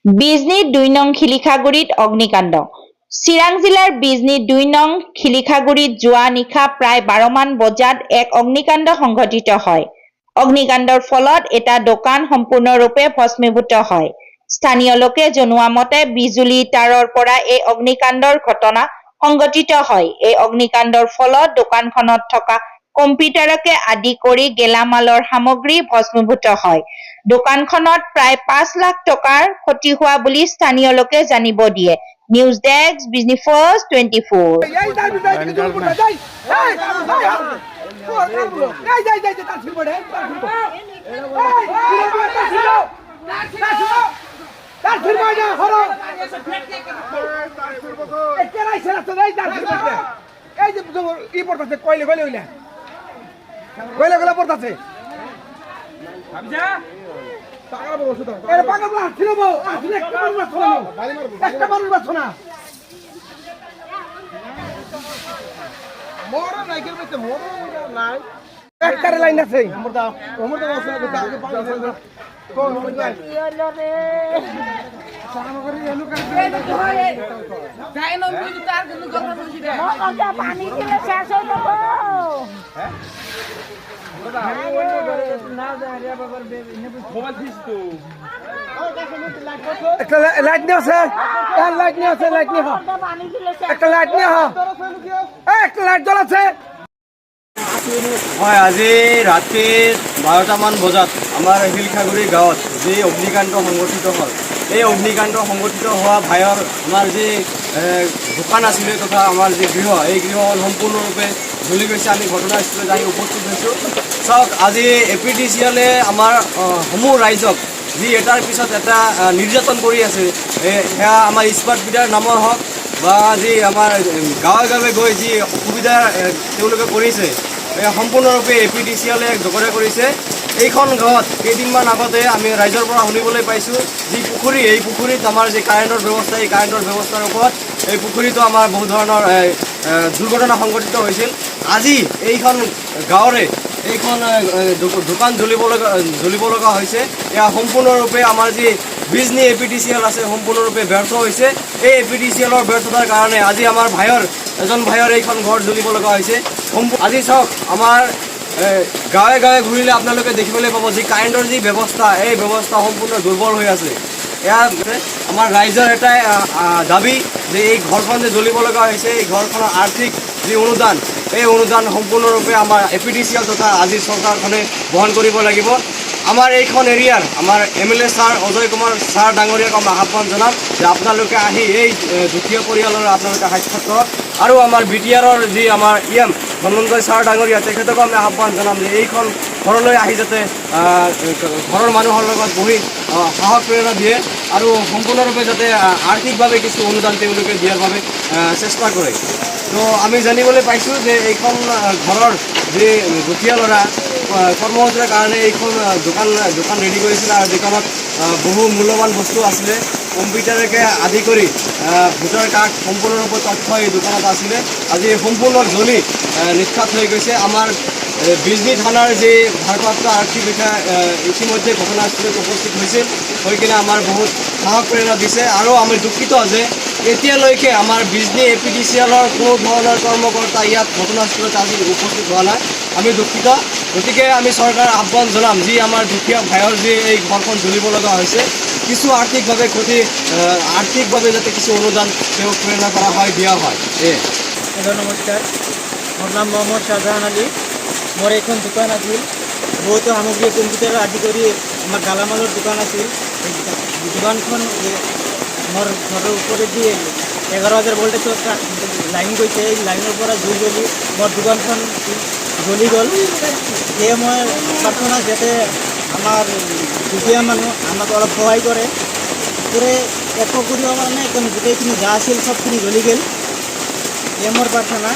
বিজনীৰ ২ নং শিলিখাগুৰিত অগ্নিকাণ্ড। চিৰাং জিলাৰ বিজনীৰ ২ নং শিলিখাগুৰিত যোৱা নিশা প্ৰায় ১২ মান বজাত এক অগ্নিকাণ্ড সংঘটিত হয়। অগ্নিকাণ্ডৰ ফলত এটা দোকান সম্পূৰ্ণৰূপে ভস্মীভূত হয়। স্থানীয় লোকে জনোৱা মতে বিজুলী তাঁৰৰ পৰা এই অগ্নিকাণ্ডৰ ঘটনা সংঘটিত হয়। এই অগ্নিকাণ্ডৰ ফলত দোকানখনত থকা কম্পিউটাৰকে আদি কৰি গেলামালৰ সামগ্ৰী ভস্মীভূত হয়। দোকানখনত প্ৰায় ৫ লাখ টকাৰ ক্ষতি হোৱা বুলি স্থানীয় লোকে জানিব দিয়ে। News desk, Bijni first 24। Line আছে লাইট নিয়ে আছে লাইট নিয়ে আছে লাইট নিয়ে একটা লাইট নিয়ে একটা লাইট জ্বল আছে। হয়, আজি ৰাতি ১২টামান বজাত আমাৰ শিলিখাগুৰি গাঁৱত যি অগ্নিকাণ্ড সংঘটিত হ'ল, এই অগ্নিকাণ্ড সংঘটিত হোৱা ভাইৰ আমাৰ যি দোকান আছিলে তথা আমাৰ যি গৃহ, এই গৃহ সম্পূৰ্ণৰূপে জ্বলি গৈছে। আমি ঘটনাস্থলীত আহি উপস্থিত হৈছোঁ। চাওক, আজি APDCL-এ আমাৰ সমূহ ৰাইজক যি এটাৰ পিছত এটা নিৰ্যাতন কৰি আছে, সেয়া আমাৰ স্মাৰ্ট মিটাৰ নামৰ হওক বা যি আমাৰ গাঁৱে গাঁৱে গৈ যি অসুবিধা তেওঁলোকে কৰিছে, সম্পূৰ্ণৰূপে APDCL-এ জগৰে কৰিছে। এইখন গাঁৱত কেইদিনমান আগতে আমি ৰাইজৰ পৰা শুনিবলৈ পাইছোঁ, যি পুখুৰী, এই পুখুৰীত আমাৰ যি কাৰেণ্টৰ ব্যৱস্থা, এই কাৰেণ্টৰ ব্যৱস্থাৰ ওপৰত এই পুখুৰীতো আমাৰ বহু ধৰণৰ দুৰ্ঘটনা সংঘটিত হৈছিল। আজি এইখন গাঁৱৰে এইখন দোকান জ্বলিব লগা হৈছে। এয়া সম্পূৰ্ণৰূপে আমাৰ যি বিজনী APDCL আছে সম্পূৰ্ণৰূপে ব্যৰ্থ হৈছে। এই APDCL-ৰ ব্যৰ্থতাৰ কাৰণে আজি আমাৰ এজন ভাইৰ এইখন ঘৰ জ্বলিব লগা হৈছে। আজি চাওক, আমাৰ গাঁৱে গাঁৱে ঘূৰিলে আপোনালোকে দেখিবলৈ পাব যি কাৰেণ্টৰ যি ব্যৱস্থা, এই ব্যৱস্থা সম্পূৰ্ণ দুৰ্বল হৈ আছে। এয়া আমাৰ ৰাইজৰ এটাই দাবী যে এই ঘৰখন যে জ্বলিব লগা হৈছে, এই ঘৰখনৰ আৰ্থিক যি অনুদান, এই অনুদান সম্পূৰ্ণৰূপে আমাৰ APDCL তথা আজি চৰকাৰখনে বহন কৰিব লাগিব। আমাৰ এইখন এৰিয়াৰ আমাৰ MLA sir Ajay Kumar sir ডাঙৰীয়াক আমি আহ্বান জনাম যে আপোনালোকে আহি এই দুখীয়া পৰিয়ালৰ আপোনালোকে সাক্ষাৎ কৰক। আৰু আমাৰ BTR-ৰ যি আমাৰ EM ধনঞ্জয় ছাৰ ডাঙৰীয়া, তেখেতকো আমি আহ্বান জনাম যে এইখন ঘৰলৈ আহি যাতে ঘৰৰ মানুহৰ লগত বহি সাহস প্ৰেৰণা দিয়ে আৰু সম্পূৰ্ণৰূপে যাতে আৰ্থিকভাৱে কিছু অনুদান তেওঁলোকে দিয়াৰ বাবে চেষ্টা কৰে। তো আমি জানিবলৈ পাইছোঁ যে এইখন ঘৰৰ যি দুখীয়া ল'ৰা কৰ্মসূত্ৰৰ কাৰণে এইখন দোকান ৰেডি কৰিছিলে আৰু দোকানত বহু মূল্যৱান বস্তু আছিলে, কম্পিউটাৰকে আদি কৰি ভোটাৰ কাৰ্ড সম্পূৰ্ণৰূপে তথ্য এই দোকানত আছিলে। আজি সম্পূৰ্ণ জ্বলি নিষ্কাত হৈ গৈছে। আমাৰ বিজনী থানাৰ যি ভাৰপ্ৰাপ্ত আৰক্ষী বিষয়া ইতিমধ্যে ঘটনাস্থলীত উপস্থিত হৈছিল, হৈ কিনে আমাৰ বহুত সাহস প্ৰেৰণা দিছে। আৰু আমি দুখিত যে এতিয়ালৈকে আমাৰ বিজনী APDCL-ৰ কোনো ধৰণৰ কৰ্মকৰ্তা ইয়াত ঘটনাস্থলীত আজি উপস্থিত হোৱা নাই। আমি দুখিত। গতিকে আমি চৰকাৰৰ আহ্বান জনাম, যি আমাৰ দুখীয়া ভাইৰ যি এই ঘৰখন জ্বলিব লগা হৈছে, কিছু আৰ্থিকভাৱে যাতে কিছু অনুদান তেওঁক প্ৰেৰণা কৰা হয়, দিয়া হয়। হেল্ল', নমস্কাৰ। মোৰ নাম মহম্মদ শাহজাহান আলী। মোৰ এখন দোকান আছিল, বহুতো সামগ্ৰী কম্পিউটাৰ আদি কৰি আমাৰ গালামালৰ দোকান আছিল। দোকানখন মোৰ ঘৰৰ ওপৰেদি 11,000 ভোল্টেজৰ লাইন গৈছে। এই লাইনৰ পৰা জুই জ্বলি মোৰ দোকানখন জ্বলি গ'ল। সেয়ে মই প্ৰাৰ্থনা যাতে আমাৰ দুখীয়া মানুহ আমাক অলপ সহায় কৰে, একো কৰিব পৰা নাই, গোটেইখিনি যা আছিল চবখিনি জ্বলি গ'ল। এয়ে মোৰ প্ৰাৰ্থনা।